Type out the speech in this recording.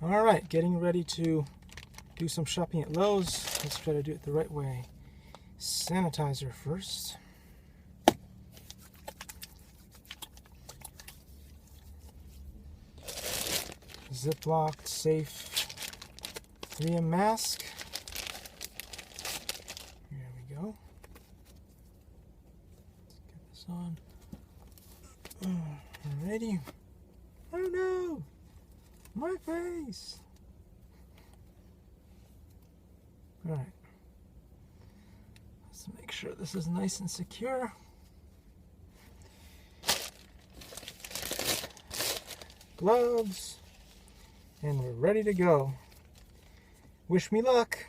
All right, getting ready to do some shopping at Lowe's. Let's try to do it the right way. Sanitizer first. Ziploc safe 3M mask. Here we go. Let's get this on. Alrighty. Oh no! My face! Alright. Let's make sure this is nice and secure. Gloves. And we're ready to go. Wish me luck.